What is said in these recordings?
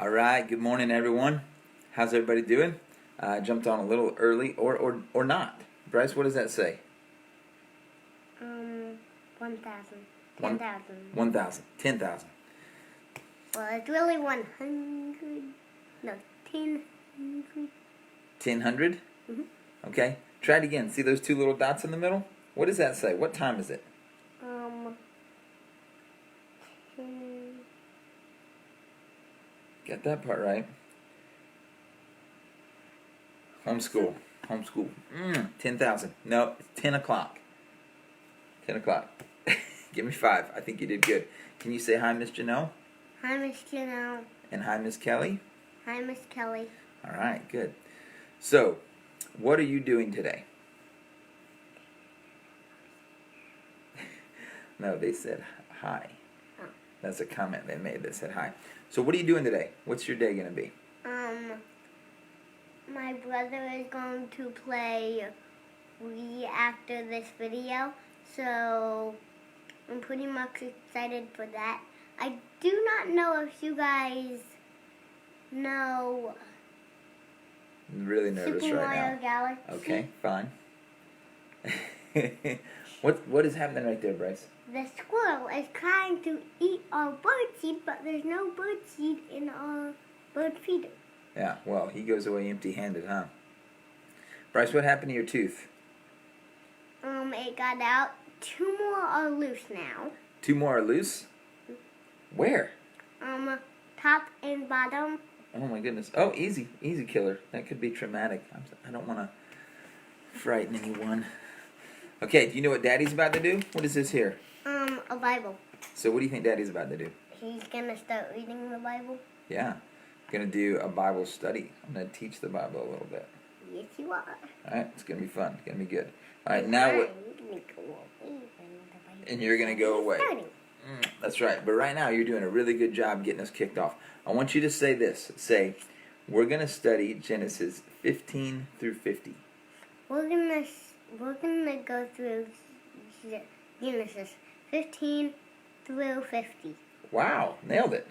All right, good morning, everyone. How's everybody doing? Jumped on a little early, or not. Bryce, what does that say? 1,000. 1,000. 1,000. 10,000. Well, it's really 100. No, 1,000. 1,000? Mm-hmm. Okay. Try it again. See those two little dots in the middle? What does that say? What time is it? 10. Got that part right. Homeschool. 10,000. No, it's 10 o'clock. 10 o'clock. Give me 5. I think you did good. Can you say hi, Miss Janelle? Hi, Miss Janelle. And hi, Miss Kelly? Hi, Miss Kelly. All right, good. So, what are you doing today? No, they said hi. Oh. That's a comment they made that said hi. So what are you doing today? What's your day going to be? My brother is going to play Wii after this video, so I'm pretty much excited for that. I do not know if you guys know I'm really nervous Super right Mario now. Galaxy. Okay, fine. What is happening right there, Bryce? The squirrel is trying to eat our bird seed, but there's no bird seed in our bird feeder. Yeah, well, he goes away empty-handed, huh? Bryce, what happened to your tooth? It got out. 2 more are loose now. 2 more are loose? Where? Top and bottom. Oh my goodness. Oh, easy killer. That could be traumatic. I don't want to frighten anyone. Okay, do you know what Daddy's about to do? What is this here? A Bible. So what do you think Daddy's about to do? He's gonna start reading the Bible. Yeah, going to do a Bible study. I'm going to teach the Bible a little bit. Yes, you are. All right, it's going to be fun. It's going to be good. All right, now what? And you're going to go away. That's right. But right now, you're doing a really good job getting us kicked off. I want you to say this. Say, we're going to study Genesis 15 through 50. We're gonna go through Genesis 15 through 50. Wow, nailed it.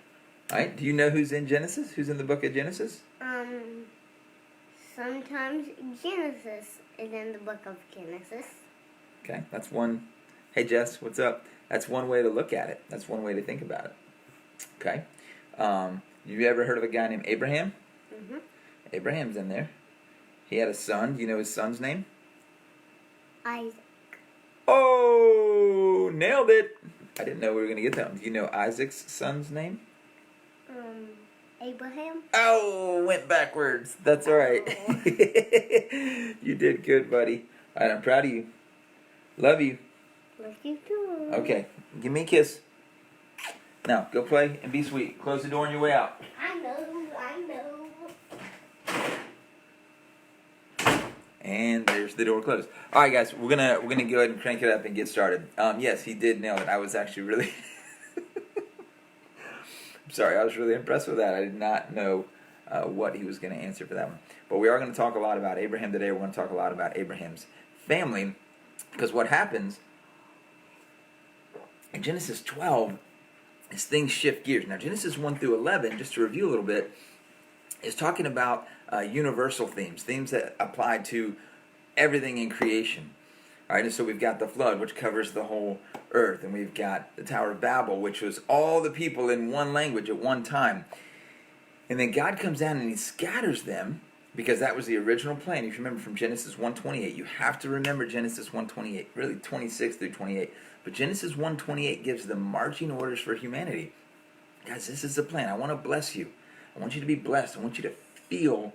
All right, do you know who's in Genesis? Who's in the book of Genesis? Sometimes Genesis is in the book of Genesis. Okay, that's one. Hey, Jess, what's up? That's one way to look at it. That's one way to think about it. Okay. You ever heard of a guy named Abraham? Mm-hmm. Abraham's in there. He had a son. Do you know his son's name? Isaac. Oh, nailed it. I didn't know we were going to get that one. Do you know Isaac's son's name? Abraham. Oh, went backwards. That's all right. Oh. You did good, buddy. All right, I'm proud of you. Love you. Love you too. Okay, give me a kiss. Now, go play and be sweet. Close the door on your way out. I know. And there's the door closed. All right, guys, we're gonna go ahead and crank it up and get started. Yes, he did nail it. I was actually really, I'm sorry, I was really impressed with that. I did not know what he was going to answer for that one. But we are going to talk a lot about Abraham today. We're going to talk a lot about Abraham's family, because what happens in Genesis 12 is things shift gears. Now, Genesis 1 through 11, just to review a little bit, is talking about universal themes that apply to everything in creation. All right, and so we've got the flood, which covers the whole earth, and we've got the Tower of Babel, which was all the people in one language at one time. And then God comes down and he scatters them, because that was the original plan. If you remember from Genesis 1:28, you have to remember Genesis 1:28, really 26 through 28. But Genesis 1:28 gives the marching orders for humanity. Guys, this is the plan. I want to bless you. I want you to be blessed. I want you to feel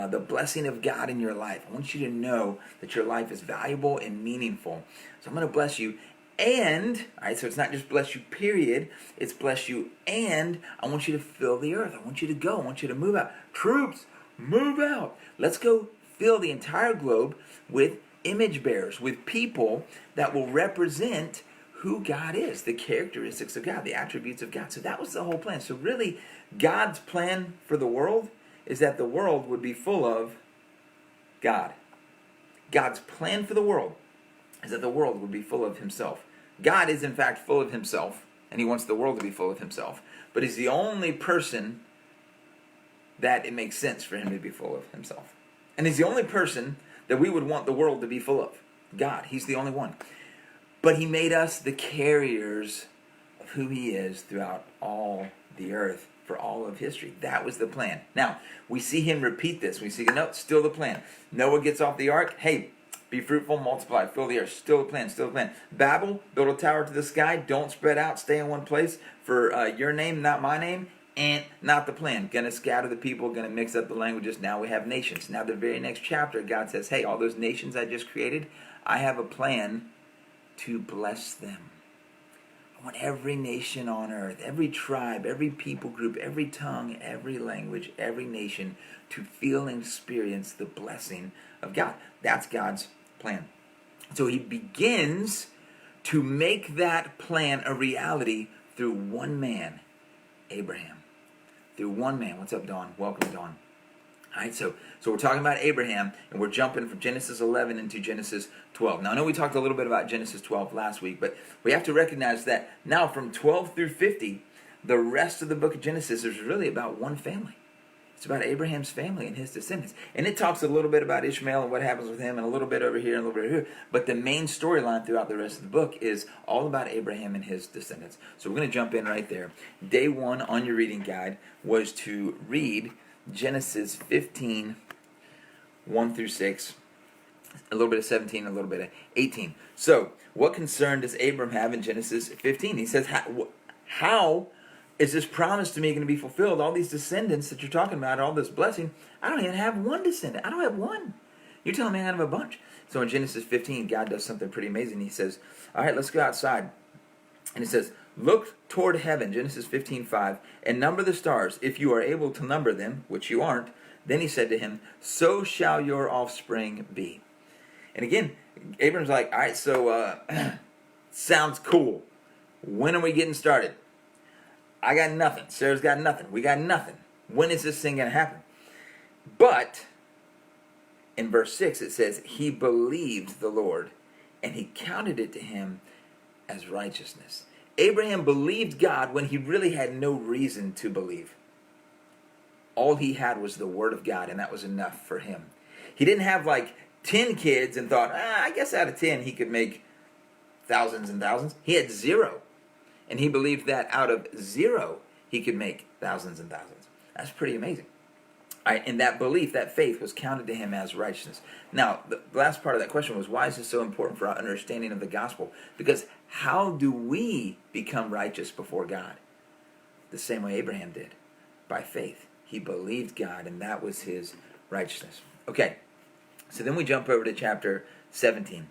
the blessing of God in your life. I want you to know that your life is valuable and meaningful. So I'm going to bless you. And, all right, so it's not just bless you, period. It's bless you, and I want you to fill the earth. I want you to go. I want you to move out. Troops, move out. Let's go fill the entire globe with image bearers, with people that will represent who God is, the characteristics of God, the attributes of God. So that was the whole plan. So really, God's plan for the world is that the world would be full of God. God's plan for the world is that the world would be full of himself. God is in fact full of himself, and he wants the world to be full of himself. But he's the only person that it makes sense for him to be full of himself. And he's the only person that we would want the world to be full of. God. He's the only one. But he made us the carriers of who he is throughout all the earth for all of history. That was the plan. Now, we see him repeat this. We see, no, still the plan. Noah gets off the ark. Hey, be fruitful, multiply, fill the earth. Still the plan, still the plan. Babel, build a tower to the sky. Don't spread out. Stay in one place. For your name, not my name. And not the plan. Gonna scatter the people, gonna mix up the languages. Now we have nations. Now the very next chapter, God says, hey, all those nations I just created, I have a plan to bless them. I want every nation on earth, every tribe, every people group, every tongue, every language, every nation to feel and experience the blessing of God. That's God's plan. So he begins to make that plan a reality through one man, Abraham. Through one man. What's up, Dawn? Welcome, Dawn. All right, so we're talking about Abraham, and we're jumping from Genesis 11 into Genesis 12. Now, I know we talked a little bit about Genesis 12 last week, but we have to recognize that now from 12 through 50, the rest of the book of Genesis is really about one family. It's about Abraham's family and his descendants. And it talks a little bit about Ishmael and what happens with him, and a little bit over here and a little bit over here. But the main storyline throughout the rest of the book is all about Abraham and his descendants. So we're going to jump in right there. Day one on your reading guide was to read Genesis 15, 1 through 6, a little bit of 17, a little bit of 18. So, what concern does Abram have in Genesis 15? He says, how is this promise to me going to be fulfilled? All these descendants that you're talking about, all this blessing, I don't even have one descendant. I don't have one. You're telling me I have a bunch. So in Genesis 15, God does something pretty amazing. He says, all right, let's go outside. And he says, look toward heaven, Genesis 15:5, and number the stars, if you are able to number them, which you aren't. Then he said to him, so shall your offspring be. And again, Abram's like, all right, so sounds cool. When are we getting started? I got nothing. Sarah's got nothing. We got nothing. When is this thing going to happen? But in verse 6 it says, he believed the Lord, and he counted it to him as righteousness. Abraham believed God when he really had no reason to believe. All he had was the word of God, and that was enough for him. He didn't have like 10 kids and thought, I guess out of 10 he could make thousands and thousands. He had 0. And he believed that out of 0 he could make thousands and thousands. That's pretty amazing. All right, and that belief, that faith, was counted to him as righteousness. Now, the last part of that question was, why is this so important for our understanding of the gospel? Because how do we become righteous before God? The same way Abraham did, by faith. He believed God, and that was his righteousness. Okay, so then we jump over to chapter 17.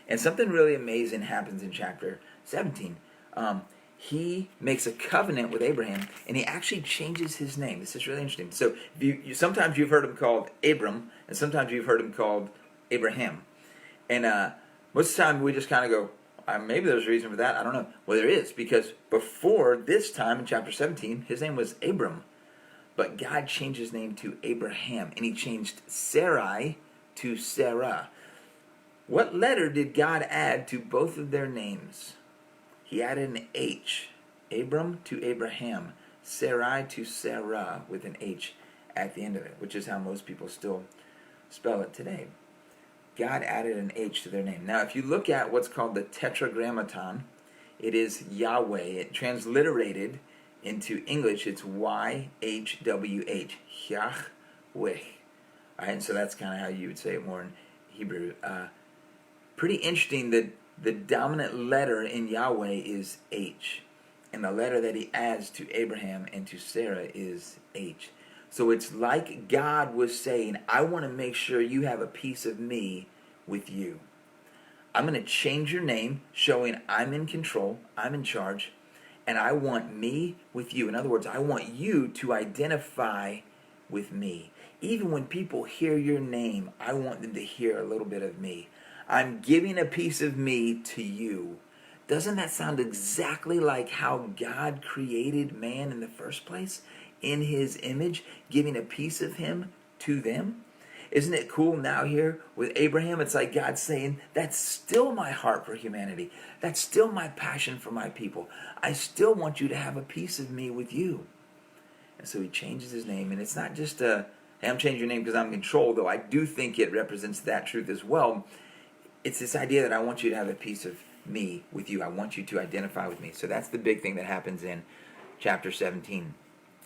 And something really amazing happens in chapter 17. He makes a covenant with Abraham, and he actually changes his name. This is really interesting. So sometimes you've heard him called Abram, and sometimes you've heard him called Abraham. And most of the time we just kind of go, maybe there's a reason for that. I don't know. Well, there is, because before this time in chapter 17, his name was Abram. But God changed his name to Abraham, and he changed Sarai to Sarah. What letter did God add to both of their names? He added an H. Abram to Abraham. Sarai to Sarah with an H at the end of it, which is how most people still spell it today. God added an H to their name. Now, if you look at what's called the Tetragrammaton, it is Yahweh. It transliterated into English, it's Y-H-W-H. Yahweh. All right, so that's kind of how you would say it more in Hebrew. Pretty interesting that the dominant letter in Yahweh is H. And the letter that he adds to Abraham and to Sarah is H. So it's like God was saying, I want to make sure you have a piece of me with you. I'm going to change your name, showing I'm in control, I'm in charge, and I want me with you. In other words, I want you to identify with me. Even when people hear your name, I want them to hear a little bit of me. I'm giving a piece of me to you. Doesn't that sound exactly like how God created man in the first place? In his image, giving a piece of him to them? Isn't it cool now here with Abraham? It's like God saying, that's still my heart for humanity. That's still my passion for my people. I still want you to have a piece of me with you. And so he changes his name, and it's not just a, hey, I'm changing your name because I'm in control, though I do think it represents that truth as well. It's this idea that I want you to have a piece of me with you. I want you to identify with me. So that's the big thing that happens in chapter 17.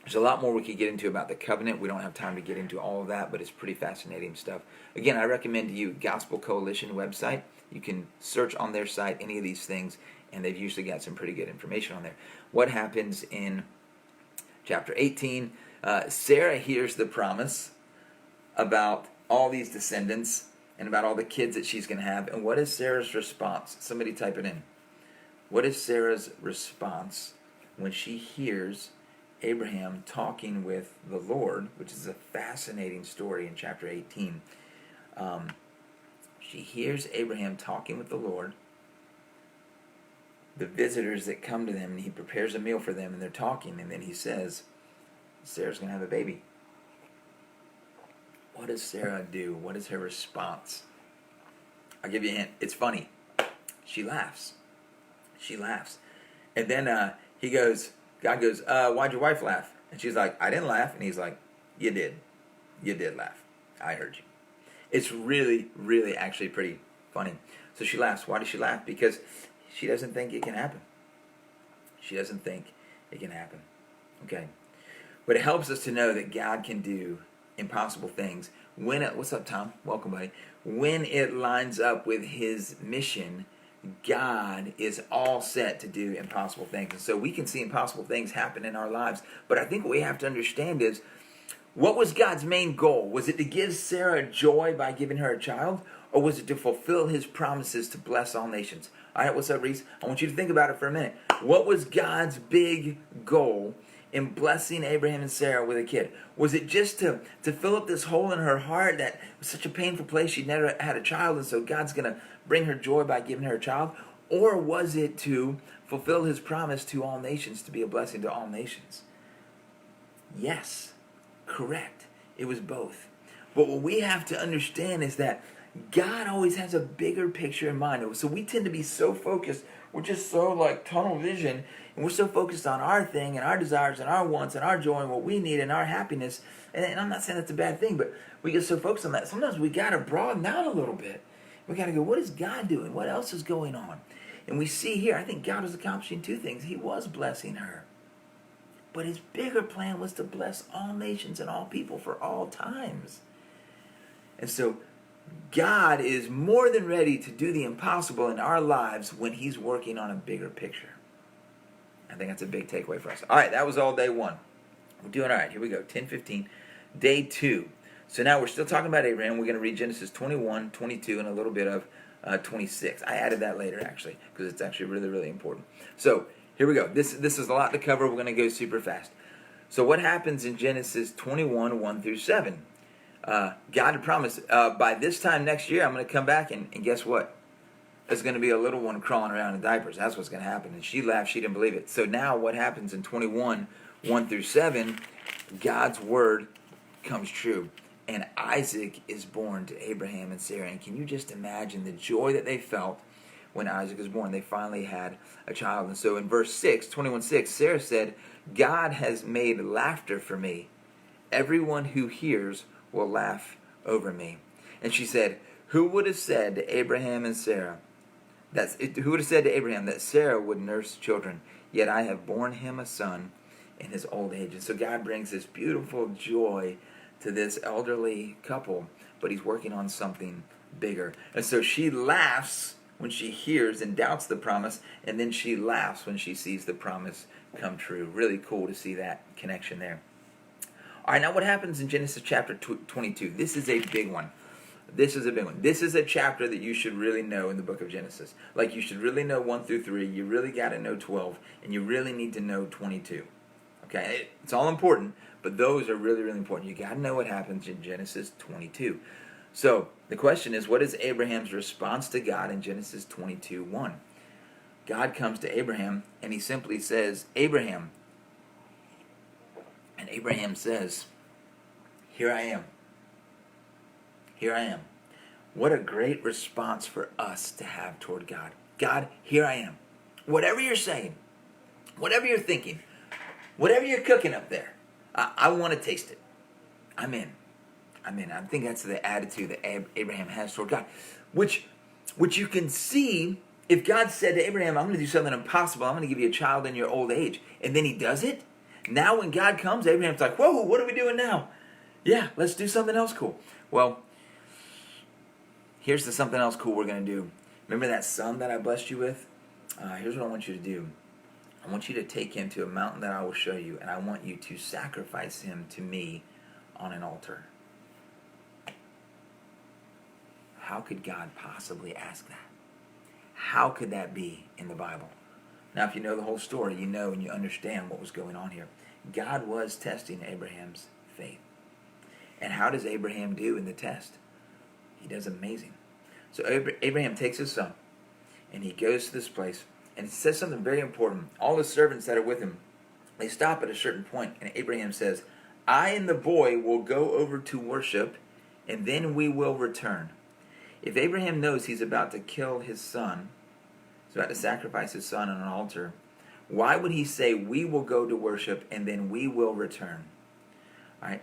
There's a lot more we could get into about the covenant. We don't have time to get into all of that, but it's pretty fascinating stuff. Again, I recommend to you Gospel Coalition website. You can search on their site any of these things, and they've usually got some pretty good information on there. What happens in chapter 18? Sarah hears the promise about all these descendants and about all the kids that she's going to have. And what is Sarah's response? Somebody type it in. What is Sarah's response when she hears Abraham talking with the Lord, which is a fascinating story in chapter 18. She hears Abraham talking with the Lord, the visitors that come to them, and he prepares a meal for them, and they're talking, and then he says, Sarah's going to have a baby. What does Sarah do? What is her response? I'll give you a hint. It's funny. She laughs. She laughs. And then God goes, why'd your wife laugh? And she's like, I didn't laugh. And he's like, you did. You did laugh. I heard you. It's really, really actually pretty funny. So she laughs. Why does she laugh? Because she doesn't think it can happen. She doesn't think it can happen. Okay. But it helps us to know that God can do impossible things. What's up, Tom? Welcome, buddy. When it lines up with his mission, God is all set to do impossible things. And so we can see impossible things happen in our lives. But I think what we have to understand is, what was God's main goal? Was it to give Sarah joy by giving her a child? Or was it to fulfill his promises to bless all nations? All right, what's up, Reese? I want you to think about it for a minute. What was God's big goal in blessing Abraham and Sarah with a kid? Was it just to fill up this hole in her heart that was such a painful place, she'd never had a child, and so God's going to bring her joy by giving her a child? Or was it to fulfill his promise to all nations, to be a blessing to all nations? Yes, correct. It was both. But what we have to understand is that God always has a bigger picture in mind. So we tend to be so focused, we're just so like tunnel vision, and we're so focused on our thing and our desires and our wants and our joy and what we need and our happiness. And I'm not saying that's a bad thing, but we get so focused on that. Sometimes we got to broaden out a little bit. We got to go, what is God doing? What else is going on? And we see here, I think God was accomplishing two things. He was blessing her. But his bigger plan was to bless all nations and all people for all times. And so God is more than ready to do the impossible in our lives when he's working on a bigger picture. I think that's a big takeaway for us. All right, that was all day one. We're doing all right. Here we go. 10:15. Day 2. So now we're still talking about Abraham. We're going to read Genesis 21, 22, and a little bit of 26. I added that later, actually, because it's actually really, really important. So here we go. This is a lot to cover. We're going to go super fast. So what happens in Genesis 21, 1 through 7? God had promised, by this time next year, I'm going to come back, and guess what? There's going to be a little one crawling around in diapers. That's what's going to happen. And she laughed. She didn't believe it. So now what happens in 21, 1 through 7, God's word comes true. And Isaac is born to Abraham and Sarah. And can you just imagine the joy that they felt when Isaac was born? They finally had a child. And so in verse 6, 21:6, Sarah said, God has made laughter for me. Everyone who hears will laugh over me. And she said, who would have said to Abraham and Sarah, who would have said to Abraham that Sarah would nurse children? Yet I have borne him a son in his old age. And so God brings this beautiful joy to this elderly couple, but he's working on something bigger. And so she laughs when she hears and doubts the promise, and then she laughs when she sees the promise come true. Really cool to see that connection there. All right, now what happens in Genesis chapter 22? This is a big one. This is a big one. This is a chapter that you should really know in the book of Genesis. Like, you should really know 1 through 3. You really got to know 12. And you really need to know 22. Okay? It's all important, but those are really, really important. You got to know what happens in Genesis 22. So, the question is, what is Abraham's response to God in Genesis 22:1? God comes to Abraham, and he simply says, Abraham. And Abraham says, here I am. Here I am. What a great response for us to have toward God. God, here I am. Whatever you're saying, whatever you're thinking, whatever you're cooking up there, I want to taste it. I'm in. I think that's the attitude that Abraham has toward God, which you can see if God said to Abraham, I'm going to do something impossible. I'm going to give you a child in your old age. And then he does it. Now when God comes, Abraham's like, whoa, what are we doing now? Yeah, let's do something else cool. Well, here's the something else cool we're going to do. Remember that son that I blessed you with? Here's what I want you to do. I want you to take him to a mountain that I will show you, and I want you to sacrifice him to me on an altar. How could God possibly ask that? How could that be in the Bible? Now, if you know the whole story, you know and you understand what was going on here. God was testing Abraham's faith. And how does Abraham do in the test? He does amazing. So Abraham takes his son, and he goes to this place, and he says something very important. All the servants that are with him, they stop at a certain point, and Abraham says, I and the boy will go over to worship, and then we will return. If Abraham knows he's about to kill his son, he's about to sacrifice his son on an altar, why would he say, we will go to worship, and then we will return? All right.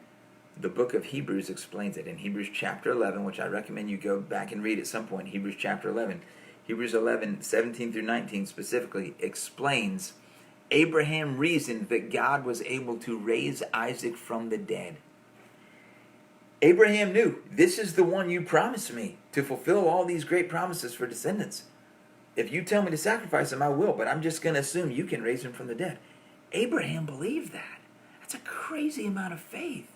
The book of Hebrews explains it in Hebrews chapter 11, which I recommend you go back and read at some point. Hebrews chapter 11. Hebrews 11, 17 through 19 specifically explains Abraham reasoned that God was able to raise Isaac from the dead. Abraham knew, this is the one you promised me to fulfill all these great promises for descendants. If you tell me to sacrifice him, I will, but I'm just going to assume you can raise him from the dead. Abraham believed that. That's a crazy amount of faith.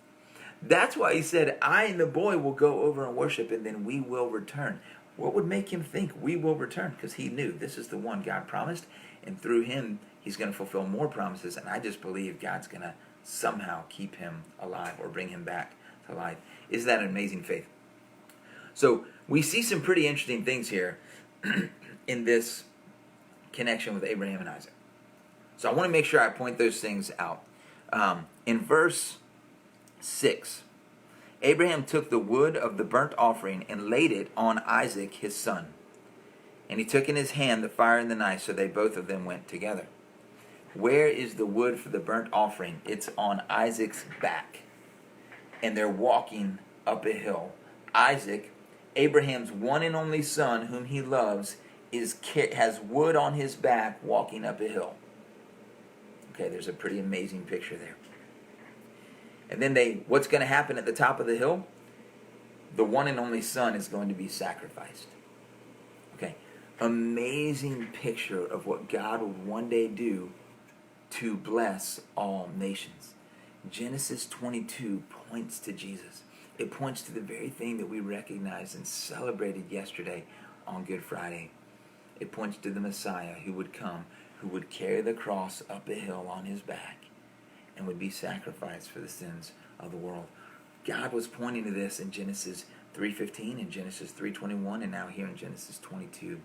That's why he said, I and the boy will go over and worship, and then we will return. What would make him think we will return? Because he knew this is the one God promised, and through him, he's going to fulfill more promises, and I just believe God's going to somehow keep him alive or bring him back to life. Isn't that an amazing faith? So we see some pretty interesting things here in this connection with Abraham and Isaac. So I want to make sure I point those things out. In verse 6, Abraham took the wood of the burnt offering and laid it on Isaac his son. And he took in his hand the fire and the knife, so they both of them went together. Where is the wood for the burnt offering? It's on Isaac's back. And they're walking up a hill. Isaac, Abraham's one and only son, whom he loves, has wood on his back walking up a hill. Okay, there's a pretty amazing picture there. And then what's going to happen at the top of the hill? The one and only son is going to be sacrificed. Okay, amazing picture of what God would one day do to bless all nations. Genesis 22 points to Jesus. It points to the very thing that we recognized and celebrated yesterday on Good Friday. It points to the Messiah who would come, who would carry the cross up a hill on his back and would be sacrificed for the sins of the world. God was pointing to this in Genesis 3:15 and Genesis 3:21 and now here in Genesis 22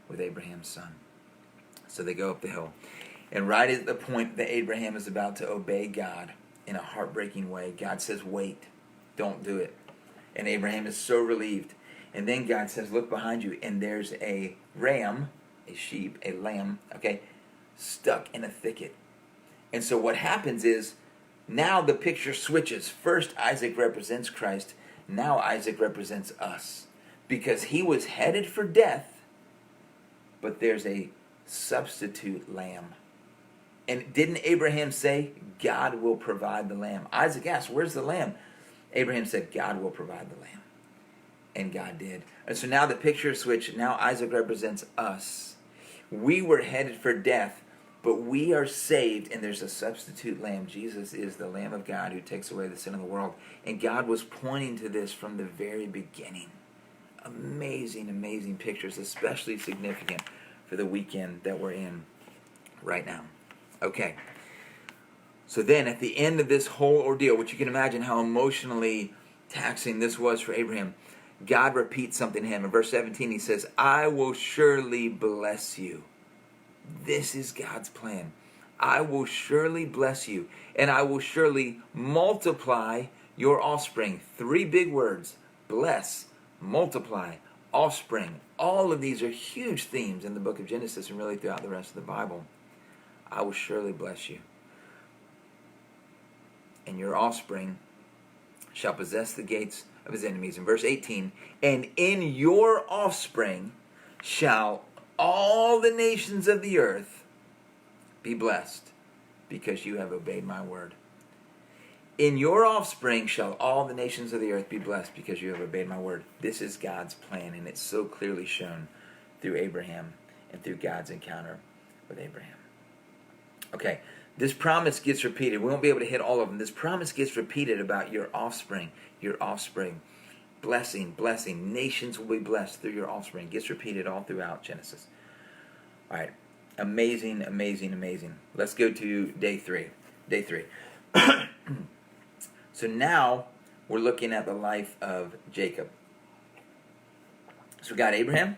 with Abraham's son. So they go up the hill. And right at the point that Abraham is about to obey God in a heartbreaking way, God says, wait, don't do it. And Abraham is so relieved. And then God says, look behind you, and there's a ram, a sheep, a lamb, okay, stuck in a thicket. And so what happens is, now the picture switches. First, Isaac represents Christ. Now Isaac represents us. Because he was headed for death, but there's a substitute lamb. And didn't Abraham say, God will provide the lamb? Isaac asked, where's the lamb? Abraham said, God will provide the lamb. And God did. And so now the picture switched. Now Isaac represents us. We were headed for death, but we are saved, and there's a substitute lamb. Jesus is the Lamb of God who takes away the sin of the world. And God was pointing to this from the very beginning. Amazing, amazing pictures, especially significant for the weekend that we're in right now. Okay. So then at the end of this whole ordeal, which you can imagine how emotionally taxing this was for Abraham, God repeats something to him. In verse 17 he says, I will surely bless you. This is God's plan. I will surely bless you, and I will surely multiply your offspring. 3 big words: bless, multiply, offspring. All of these are huge themes in the book of Genesis and really throughout the rest of the Bible. I will surely bless you. and your offspring shall possess the gates of his enemies. In verse 18, and in your offspring shall all the nations of the earth be blessed, because you have obeyed my word. In your offspring shall all the nations of the earth be blessed, because you have obeyed my word. This is God's plan, and it's so clearly shown through Abraham and through God's encounter with Abraham. Okay, this promise gets repeated. We won't be able to hit all of them. This promise gets repeated about your offspring. Your offspring. Blessing, blessing. Nations will be blessed through your offspring. It gets repeated all throughout Genesis. All right. Amazing, amazing, amazing. Let's go to day 3. Day 3. So now we're looking at the life of Jacob. So we got Abraham.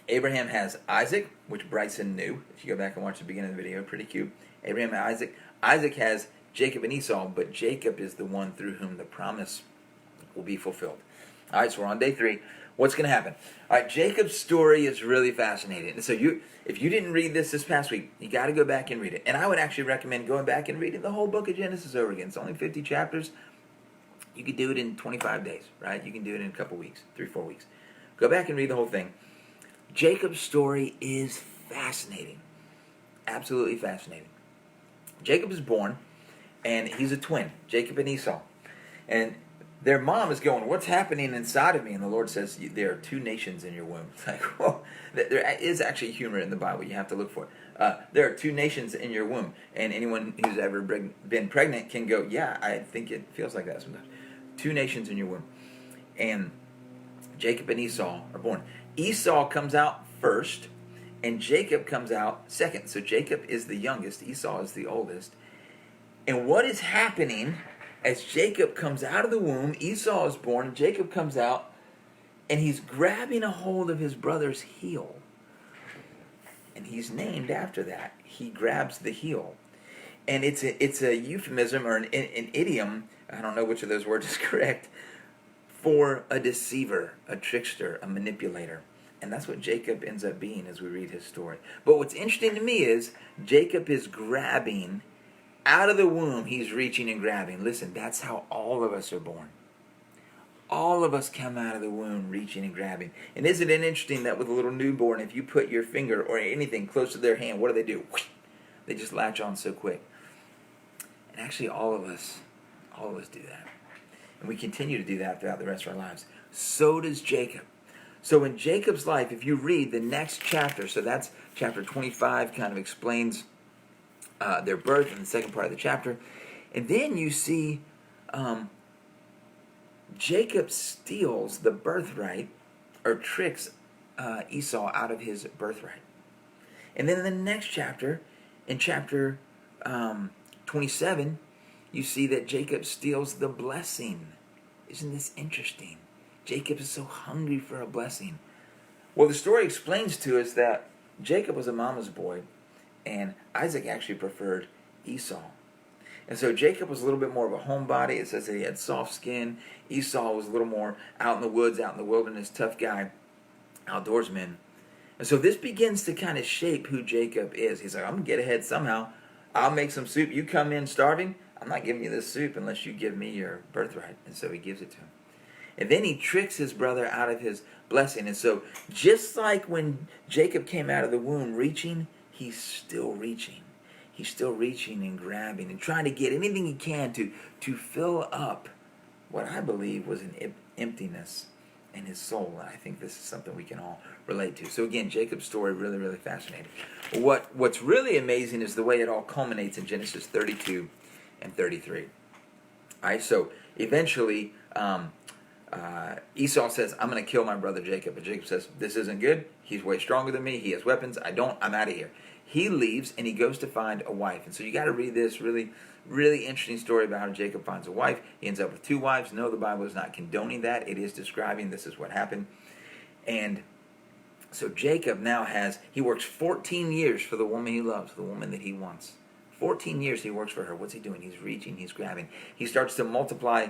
Abraham has Isaac, which Bryson knew. If you go back and watch the beginning of the video, pretty cute. Abraham and Isaac. Isaac has Jacob and Esau, but Jacob is the one through whom the promise will be fulfilled. All right, so we're on day 3. What's going to happen? All right, Jacob's story is really fascinating. And so if you didn't read this past week, you got to go back and read it. And I would actually recommend going back and reading the whole book of Genesis over again. It's only 50 chapters. You could do it in 25 days, right? You can do it in a couple weeks, 3-4 weeks. Go back and read the whole thing. Jacob's story is fascinating. Absolutely fascinating. Jacob is born, and he's a twin, Jacob and Esau. And their mom is going, what's happening inside of me? And the Lord says, there are 2 nations in your womb. It's like, whoa. There is actually humor in the Bible. You have to look for it. There are 2 nations in your womb. And anyone who's ever been pregnant can go, yeah, I think it feels like that sometimes. 2 nations in your womb. And Jacob and Esau are born. Esau comes out first, and Jacob comes out second. So Jacob is the youngest. Esau is the oldest. And what is happening as Jacob comes out of the womb? Esau is born, and Jacob comes out, and he's grabbing a hold of his brother's heel. And he's named after that. He grabs the heel. And it's a euphemism or an idiom, I don't know which of those words is correct, for a deceiver, a trickster, a manipulator. And that's what Jacob ends up being as we read his story. But what's interesting to me is Jacob is grabbing out of the womb. He's reaching and grabbing. Listen, that's how all of us are born. All of us come out of the womb reaching and grabbing. And isn't it interesting that with a little newborn, if you put your finger or anything close to their hand, what do? They just latch on so quick. And actually all of us do that. And we continue to do that throughout the rest of our lives. So does Jacob. So in Jacob's life, if you read the next chapter, so that's chapter 25, kind of explains their birth in the second part of the chapter. And then you see Jacob steals the birthright, or tricks Esau out of his birthright. And then in the next chapter, in chapter 27, you see that Jacob steals the blessing. Isn't this interesting? Jacob is so hungry for a blessing. Well, the story explains to us that Jacob was a mama's boy, and Isaac actually preferred Esau. And so Jacob was a little bit more of a homebody. It says that he had soft skin. Esau was a little more out in the woods, out in the wilderness, tough guy, outdoorsman. And so this begins to kind of shape who Jacob is. He's like, I'm going to get ahead somehow. I'll make some soup. You come in starving, I'm not giving you this soup unless you give me your birthright. And so he gives it to him. And then he tricks his brother out of his blessing. And so just like when Jacob came out of the womb reaching, he's still reaching. He's still reaching and grabbing and trying to get anything he can to fill up what I believe was an emptiness in his soul. And I think this is something we can all relate to. So again, Jacob's story, really, really fascinating. What's really amazing is the way it all culminates in Genesis 32 and 33. All right, so eventually Esau says, I'm going to kill my brother Jacob. And Jacob says, this isn't good. He's way stronger than me. He has weapons. I'm out of here. He leaves and he goes to find a wife. And so you got to read this really, really interesting story about how Jacob finds a wife. He ends up with 2 wives. No, the Bible is not condoning that. It is describing this is what happened. And so Jacob now he works 14 years for the woman he loves, the woman that he wants. 14 years he works for her. What's he doing? He's reaching, he's grabbing. He starts to multiply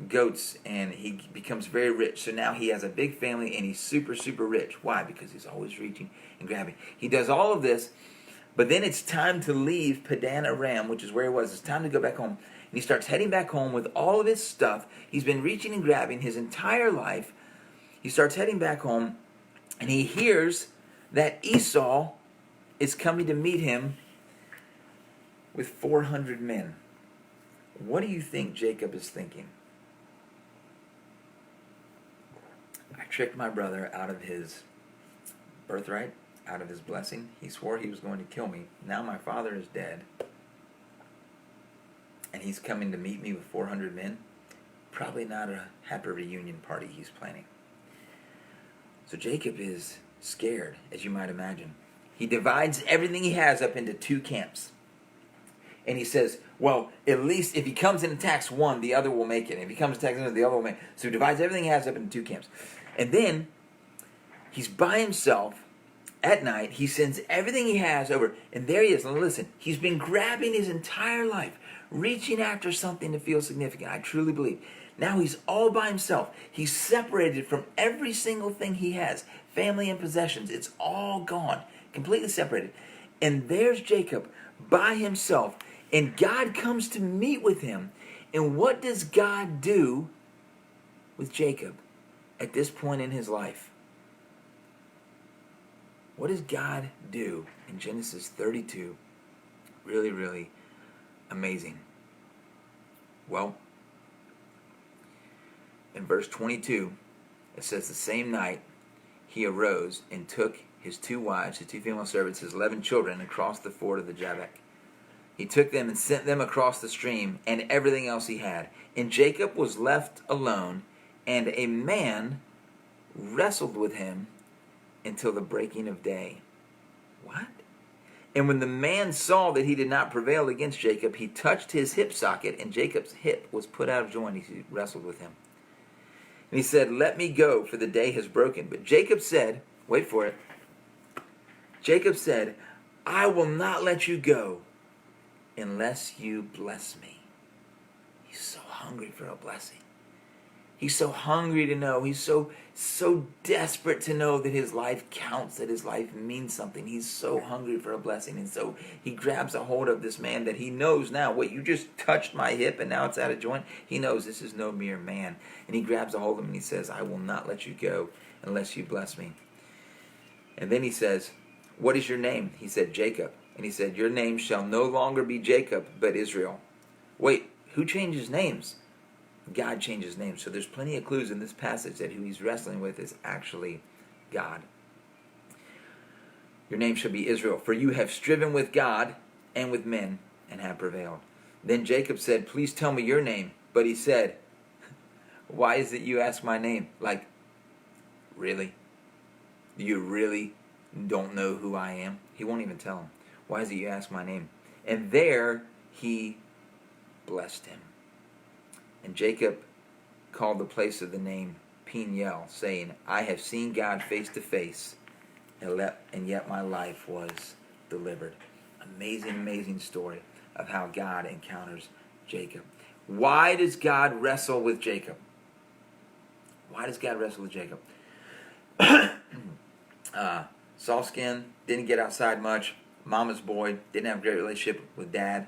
goats, and he becomes very rich. So now he has a big family, and he's super, super rich. Why? Because he's always reaching and grabbing. He does all of this But then it's time to leave Padan Aram, which is where he was. It's time to go back home. And he starts heading back home with all of his stuff. He's been reaching and grabbing his entire life. He starts heading back home, and he hears that Esau is coming to meet him with 400 men. What do you think Jacob is thinking? I tricked my brother out of his birthright, out of his blessing. He swore he was going to kill me. Now my father is dead, and he's coming to meet me with 400 men. Probably not a happy reunion party he's planning. So Jacob is scared, as you might imagine. He divides everything he has up into 2 camps. And he says, well, at least if he comes and attacks one, the other will make it. If he comes and attacks another, the other will make it. So he divides everything he has up into 2 camps. And then he's by himself at night. He sends everything he has over. And there he is. Now listen, he's been grabbing his entire life, reaching after something to feel significant. I truly believe. Now he's all by himself. He's separated from every single thing he has. Family and possessions. It's all gone. Completely separated. And there's Jacob by himself. And God comes to meet with him. And what does God do with Jacob at this point in his life? What does God do in Genesis 32? Really, really amazing. Well, in verse 22, it says, the same night he arose and took his 2 wives, his 2 female servants, his 11 children, across the ford of the Jabbok. He took them and sent them across the stream and everything else he had. And Jacob was left alone, and a man wrestled with him until the breaking of day. What? And when the man saw that he did not prevail against Jacob, he touched his hip socket, and Jacob's hip was put out of joint as he wrestled with him. And he said, let me go, for the day has broken. But Jacob said, wait for it. Jacob said, I will not let you go unless you bless me. He's so hungry for a blessing. He's so hungry to know. He's so desperate to know that his life counts, that his life means something. He's so hungry for a blessing. And so he grabs a hold of this man that he knows now, wait, you just touched my hip and now it's out of joint? He knows this is no mere man. And he grabs a hold of him and he says, I will not let you go unless you bless me. And then he says, what is your name? He said, Jacob. And he said, your name shall no longer be Jacob, but Israel. Wait, who changes names? God changes names. So there's plenty of clues in this passage that who he's wrestling with is actually God. Your name shall be Israel, for you have striven with God and with men and have prevailed. Then Jacob said, please tell me your name. But he said, why is it you ask my name? Like, really? You really don't know who I am? He won't even tell him. Why is it you ask my name? And there he blessed him. And Jacob called the place of the name Peniel, saying, I have seen God face to face, and yet my life was delivered. Amazing, amazing story of how God encounters Jacob. Why does God wrestle with Jacob? Why does God wrestle with Jacob? Soft skin, didn't get outside much, mama's boy, didn't have a great relationship with dad.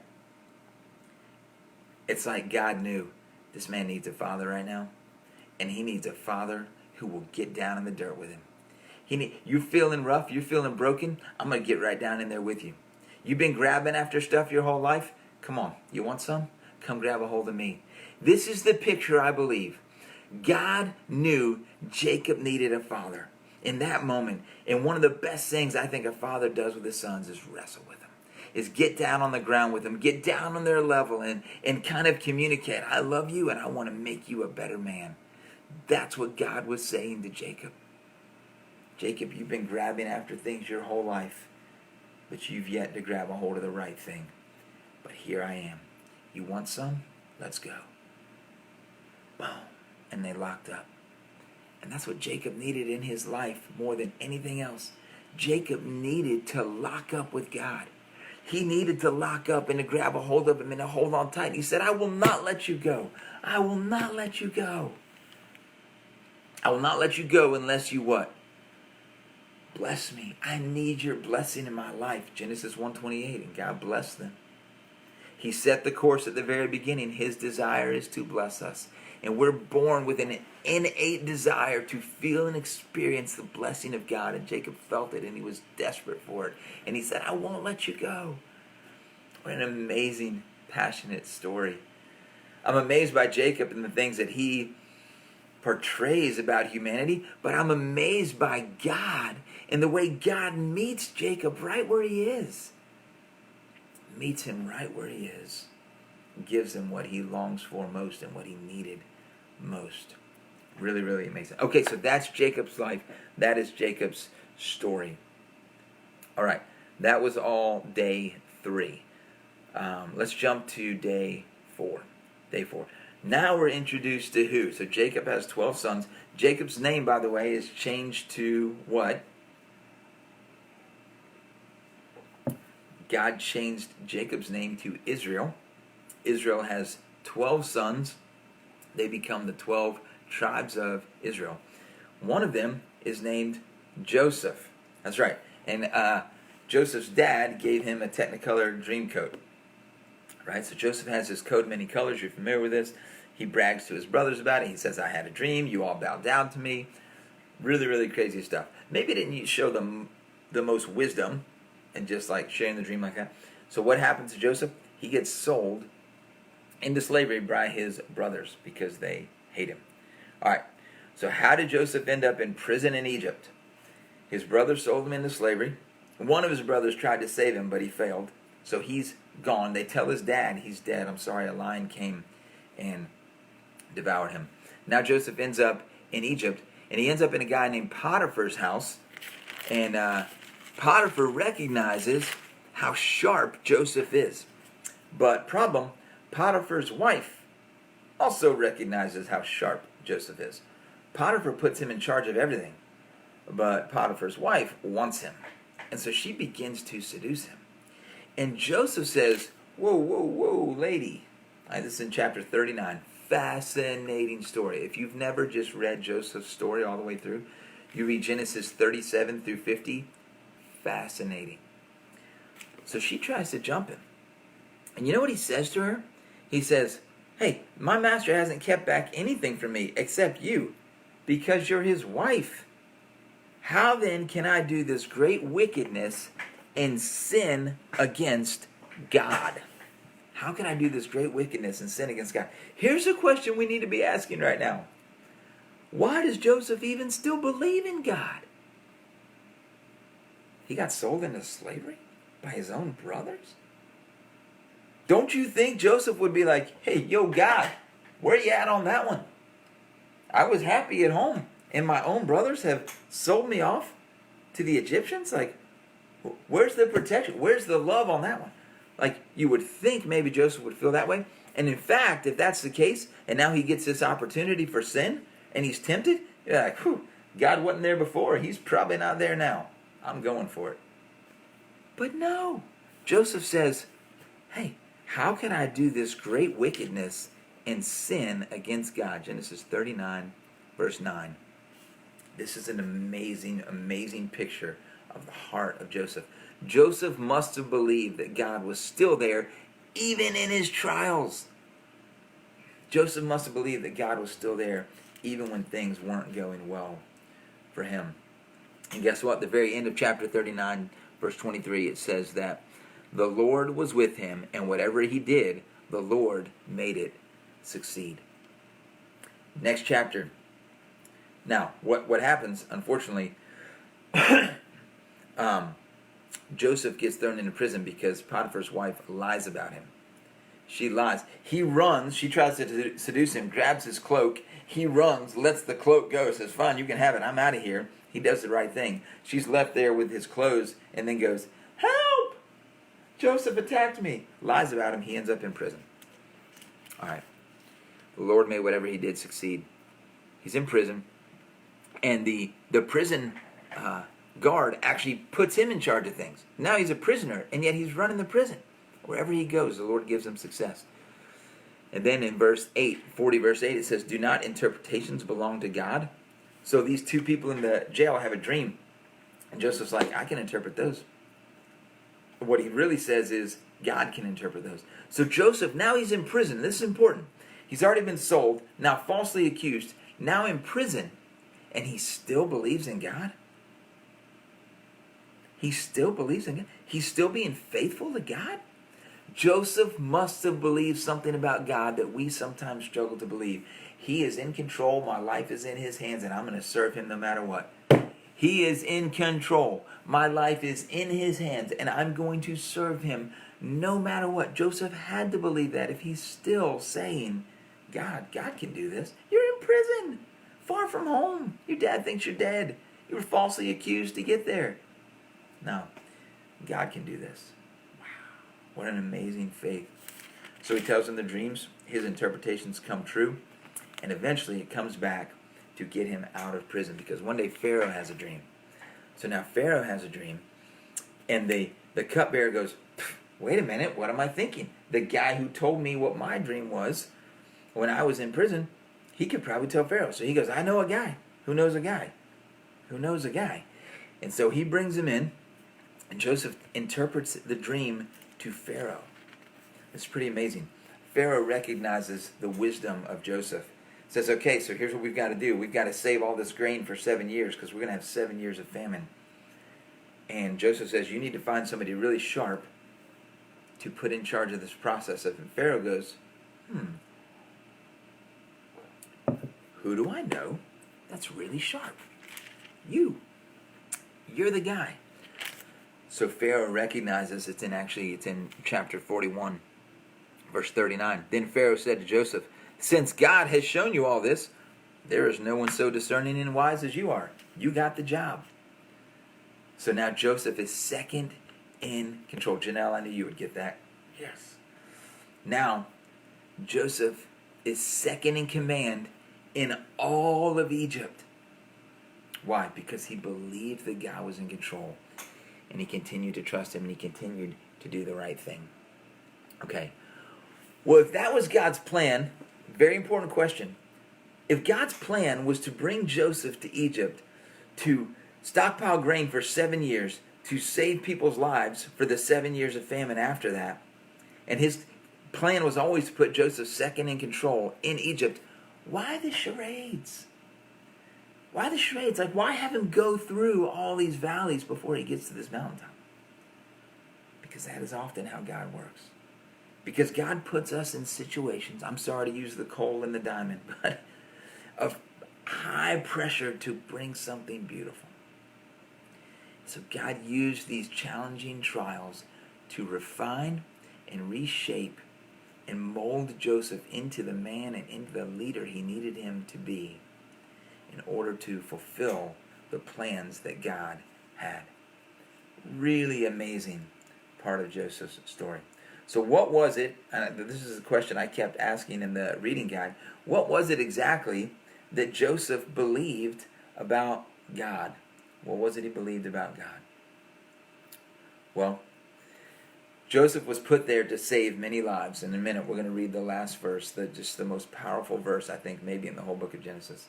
It's like God knew this man needs a father right now, and he needs a father who will get down in the dirt with him. You're feeling rough, you're feeling broken, I'm going to get right down in there with you. You've been grabbing after stuff your whole life? Come on, you want some? Come grab a hold of me. This is the picture I believe. God knew Jacob needed a father in that moment. And one of the best things I think a father does with his sons is wrestle with them. Is get down on the ground with them, get down on their level and kind of communicate, I love you and I want to make you a better man. That's what God was saying to Jacob. Jacob, you've been grabbing after things your whole life, but you've yet to grab a hold of the right thing. But here I am. You want some? Let's go. Boom. And they locked up. And that's what Jacob needed in his life more than anything else. Jacob needed to lock up with God. He needed to lock up and to grab a hold of him and to hold on tight. He said, I will not let you go. I will not let you go. I will not let you go unless you what? Bless me. I need your blessing in my life. Genesis 1:28, and God blessed them. He set the course at the very beginning. His desire is to bless us. And we're born with an innate desire to feel and experience the blessing of God. And Jacob felt it, and he was desperate for it. And he said, I won't let you go. What an amazing, passionate story. I'm amazed by Jacob and the things that he portrays about humanity, but I'm amazed by God and the way God meets Jacob right where he is. Meets him right where he is. Gives him what he longs for most and what he needed most. Really, really amazing. Okay, so that's Jacob's life. That is Jacob's story. All right, that was all day 3. Let's jump to day 4. Day 4. Now we're introduced to who? So Jacob has 12 sons. Jacob's name, by the way, is changed to what? God changed Jacob's name to Israel. Israel has 12 sons. They become the 12 tribes of Israel. One of them is named Joseph. That's right. And Joseph's dad gave him a Technicolor dream coat. Right? So Joseph has his coat of many colors. You're familiar with this. He brags to his brothers about it. He says, I had a dream. You all bowed down to me. Really, really crazy stuff. Maybe it didn't show them the most wisdom and just like sharing the dream like that. So what happens to Joseph? He gets sold into slavery by his brothers because they hate him. All right. So how did Joseph end up in prison in Egypt? His brothers sold him into slavery. One of his brothers tried to save him, but he failed. So he's gone. They tell his dad he's dead. I'm sorry, a lion came and devoured him. Now Joseph ends up in Egypt, and he ends up in a guy named Potiphar's house. And Potiphar recognizes how sharp Joseph is. But problem, Potiphar's wife also recognizes how sharp Joseph is. Potiphar puts him in charge of everything, but Potiphar's wife wants him. And so she begins to seduce him. And Joseph says, whoa, whoa, whoa, lady. This is in chapter 39. Fascinating story. If you've never just read Joseph's story all the way through, you read Genesis 37 through 50. Fascinating. So she tries to jump him. And you know what he says to her? He says, hey, my master hasn't kept back anything from me except you, because you're his wife. How then can I do this great wickedness and sin against God? How can I do this great wickedness and sin against God? Here's a question we need to be asking right now. Why does Joseph even still believe in God? He got sold into slavery by his own brothers? Don't you think Joseph would be like, hey, yo, God, where you at on that one? I was happy at home, and my own brothers have sold me off to the Egyptians? Like, where's the protection? Where's the love on that one? Like, you would think maybe Joseph would feel that way. And in fact, if that's the case, and now he gets this opportunity for sin, and he's tempted, you're like, whew, God wasn't there before. He's probably not there now. I'm going for it. But no. Joseph says, hey, how can I do this great wickedness and sin against God? Genesis 39, verse 9. This is an amazing, amazing picture of the heart of Joseph. Joseph must have believed that God was still there even in his trials. Joseph must have believed that God was still there even when things weren't going well for him. And guess what? The very end of chapter 39, verse 23, it says that the Lord was with him, and whatever he did, the Lord made it succeed. Next chapter. Now, what happens, unfortunately, Joseph gets thrown into prison because Potiphar's wife lies about him. She lies. He runs. She tries to seduce him, grabs his cloak. He runs, lets the cloak go, says, fine, you can have it. I'm out of here. He does the right thing. She's left there with his clothes and then goes, help! Joseph attacked me. Lies about him. He ends up in prison. All right. The Lord made whatever he did succeed. He's in prison. And the prison guard actually puts him in charge of things. Now he's a prisoner, and yet he's running the prison. Wherever he goes, the Lord gives him success. And then in verse 8, 40 verse 8, it says, do not interpretations belong to God? So these two people in the jail have a dream. And Joseph's like, I can interpret those. What he really says is, God can interpret those. So Joseph, now he's in prison. This is important. He's already been sold, now falsely accused, now in prison, and he still believes in God. He still believes in God. He's still being faithful to God. Joseph must have believed something about God that we sometimes struggle to believe. He is in control. My life is in his hands, and I'm going to serve him no matter what. He is in control. My life is in his hands, and I'm going to serve him no matter what. Joseph had to believe that if he's still saying, God can do this. You're in prison, far from home. Your dad thinks you're dead. You were falsely accused to get there. No, God can do this. Wow, what an amazing faith. So he tells him the dreams. His interpretations come true. And eventually it comes back to get him out of prison. Because one day Pharaoh has a dream. So now Pharaoh has a dream. And the cupbearer goes, wait a minute, what am I thinking? The guy who told me what my dream was when I was in prison, he could probably tell Pharaoh. So he goes, I know a guy who knows a guy who knows a guy. And so he brings him in. And Joseph interprets the dream to Pharaoh. It's pretty amazing. Pharaoh recognizes the wisdom of Joseph. Says, okay, so here's what we've got to do. We've got to save all this grain for 7 years because we're going to have 7 years of famine. And Joseph says, you need to find somebody really sharp to put in charge of this process. And Pharaoh goes, who do I know that's really sharp? You're the guy. So Pharaoh recognizes it's in chapter 41, verse 39. Then Pharaoh said to Joseph, since God has shown you all this, there is no one so discerning and wise as you are. You got the job. So now Joseph is second in control. Janelle, I knew you would get that. Yes. Now, Joseph is second in command in all of Egypt. Why? Because he believed that God was in control. And he continued to trust him, and he continued to do the right thing. Okay. Well, if that was God's plan, very important question. If God's plan was to bring Joseph to Egypt to stockpile grain for 7 years, to save people's lives for the 7 years of famine after that, and his plan was always to put Joseph second in control in Egypt, why the charades? Why the charades? Like, why have him go through all these valleys before he gets to this mountaintop? Because that is often how God works. Because God puts us in situations, I'm sorry to use the coal and the diamond, but of high pressure to bring something beautiful. So God used these challenging trials to refine and reshape and mold Joseph into the man and into the leader he needed him to be in order to fulfill the plans that God had. Really amazing part of Joseph's story. So what was it, this is a question I kept asking in the reading guide, what was it exactly that Joseph believed about God? What was it he believed about God? Well, Joseph was put there to save many lives. In a minute we're going to read the last verse, just the most powerful verse I think maybe in the whole book of Genesis.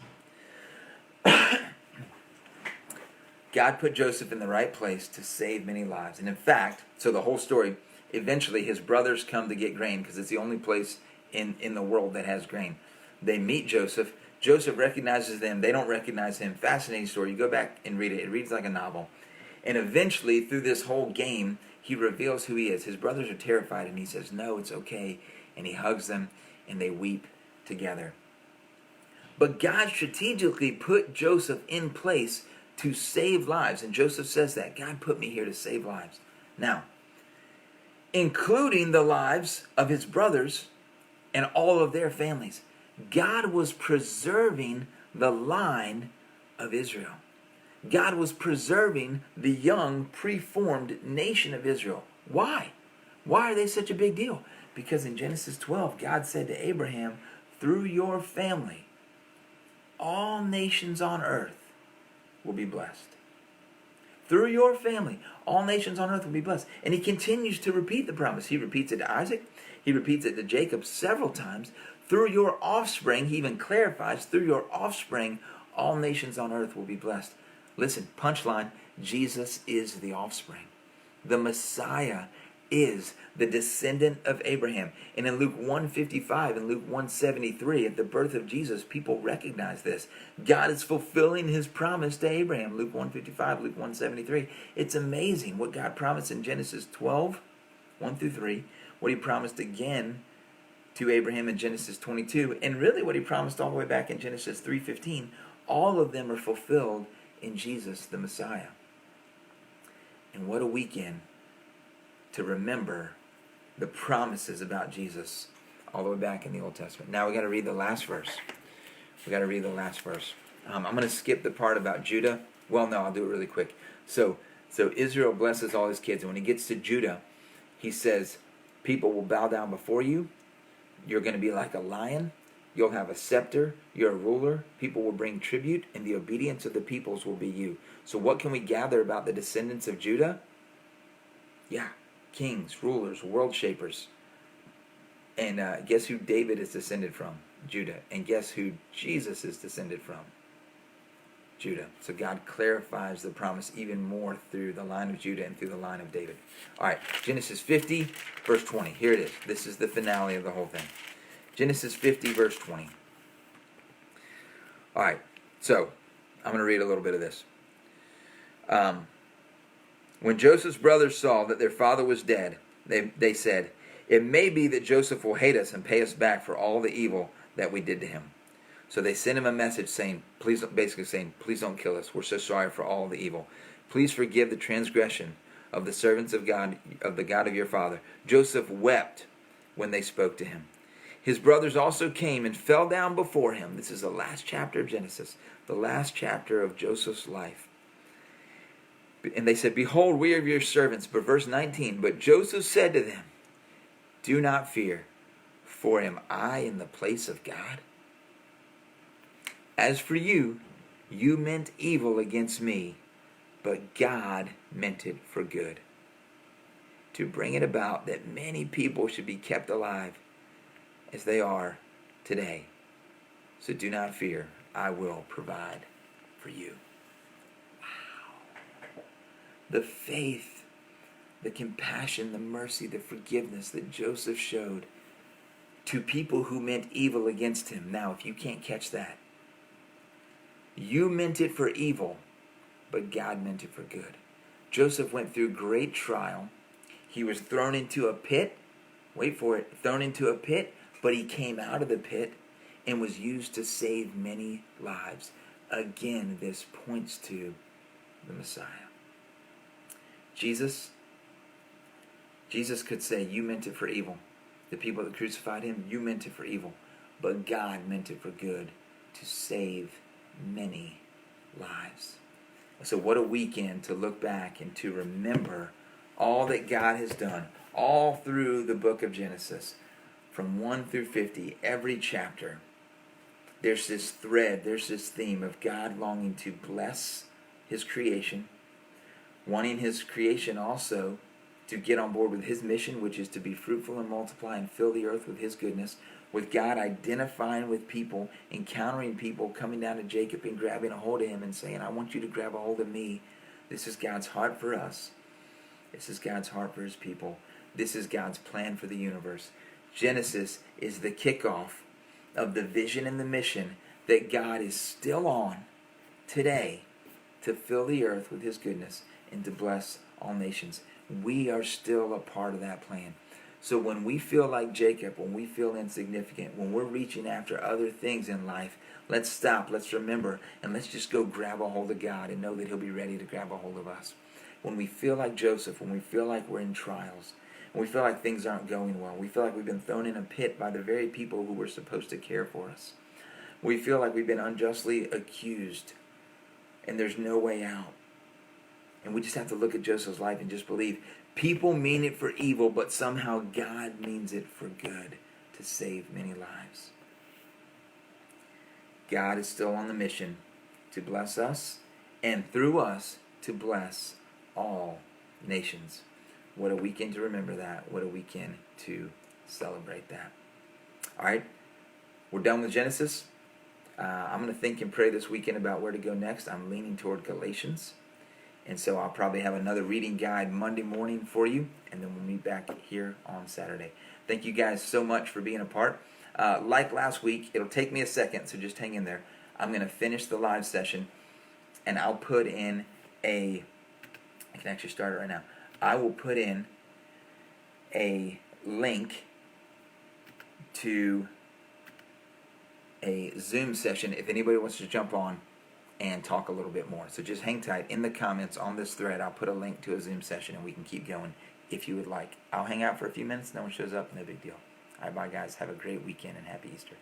God put Joseph in the right place to save many lives. And in fact, so the whole story, eventually his brothers come to get grain because it's the only place in the world that has grain. They meet Joseph. Joseph recognizes them. They don't recognize him. Fascinating story. You go back and read it. It reads like a novel. And eventually, through this whole game, he reveals who he is. His brothers are terrified, and he says, no, it's okay. And he hugs them, and they weep together. But God strategically put Joseph in place to save lives. And Joseph says that. God put me here to save lives. Now, including the lives of his brothers and all of their families. God was preserving the line of Israel. God was preserving the young, preformed nation of Israel. Why? Why are they such a big deal? Because in Genesis 12, God said to Abraham, through your family, all nations on earth will be blessed. Through your family, all nations on earth will be blessed. And he continues to repeat the promise. He repeats it to Isaac. He repeats it to Jacob several times. Through your offspring, he even clarifies, through your offspring, all nations on earth will be blessed. Listen, punchline, Jesus is the offspring. The Messiah is the descendant of Abraham. And in Luke 1:55 and Luke 1:73, at the birth of Jesus, people recognize this. God is fulfilling his promise to Abraham. Luke 1:55, Luke 1:73. It's amazing what God promised in Genesis 12, 1 through 3, what he promised again to Abraham in Genesis 22, and really what he promised all the way back in Genesis 3:15. All of them are fulfilled in Jesus, the Messiah. And what a weekend to remember the promises about Jesus all the way back in the Old Testament. Now we got to read the last verse. I'm going to skip the part about Judah. Well, no, I'll do it really quick. So Israel blesses all his kids. And when he gets to Judah, he says, people will bow down before you. You're going to be like a lion. You'll have a scepter. You're a ruler. People will bring tribute, and the obedience of the peoples will be you. So what can we gather about the descendants of Judah? Yeah, kings, rulers, world shapers. And guess who David is descended from? Judah. And guess who Jesus is descended from? Judah. So God clarifies the promise even more through the line of Judah and through the line of David. All right, Genesis 50, verse 20. Here it is. This is the finale of the whole thing. Genesis 50, verse 20. All right, so I'm going to read a little bit of this. When Joseph's brothers saw that their father was dead, they said, "It may be that Joseph will hate us and pay us back for all the evil that we did to him." So they sent him a message saying, please don't kill us. We're so sorry for all the evil. Please forgive the transgression of the servants of God, of the God of your father. Joseph wept when they spoke to him. His brothers also came and fell down before him. This is the last chapter of Genesis, the last chapter of Joseph's life. And they said, "Behold, we are your servants." But verse 19, but Joseph said to them, "Do not fear, for am I in the place of God? As for you, you meant evil against me, but God meant it for good, to bring it about that many people should be kept alive as they are today. So do not fear, I will provide for you." Wow. The faith, the compassion, the mercy, the forgiveness that Joseph showed to people who meant evil against him. Now, if you can't catch that, you meant it for evil, but God meant it for good. Joseph went through great trial. He was thrown into a pit. Wait for it. Thrown into a pit, but he came out of the pit and was used to save many lives. Again, this points to the Messiah. Jesus could say, "You meant it for evil." The people that crucified him, you meant it for evil. But God meant it for good, to save many lives. So what a weekend to look back and to remember all that God has done all through the book of Genesis, from 1 through 50, every chapter. There's this thread, there's this theme of God longing to bless his creation, wanting his creation also to get on board with his mission, which is to be fruitful and multiply and fill the earth with his goodness, with God identifying with people, encountering people, coming down to Jacob and grabbing a hold of him and saying, "I want you to grab a hold of me." This is God's heart for us. This is God's heart for his people. This is God's plan for the universe. Genesis is the kickoff of the vision and the mission that God is still on today, to fill the earth with his goodness and to bless all nations. We are still a part of that plan. So when we feel like Jacob, when we feel insignificant, when we're reaching after other things in life, let's stop, let's remember, and let's just go grab a hold of God and know that he'll be ready to grab a hold of us. When we feel like Joseph, when we feel like we're in trials, when we feel like things aren't going well, we feel like we've been thrown in a pit by the very people who were supposed to care for us, we feel like we've been unjustly accused and there's no way out, and we just have to look at Joseph's life and just believe people mean it for evil, but somehow God means it for good, to save many lives. God is still on the mission to bless us, and through us to bless all nations. What a weekend to remember that. What a weekend to celebrate that. All right, we're done with Genesis. I'm going to think and pray this weekend about where to go next. I'm leaning toward Galatians. And so I'll probably have another reading guide Monday morning for you, and then we'll meet back here on Saturday. Thank you guys so much for being a part. Like last week, it'll take me a second, so just hang in there. I'm going to finish the live session, and I'll put in I can actually start it right now. I will put in a link to a Zoom session if anybody wants to jump on and talk a little bit more. So just hang tight. In the comments on this thread, I'll put a link to a Zoom session, and we can keep going if you would like. I'll hang out for a few minutes. No one shows up, no big deal. All right, bye, guys. Have a great weekend, and happy Easter.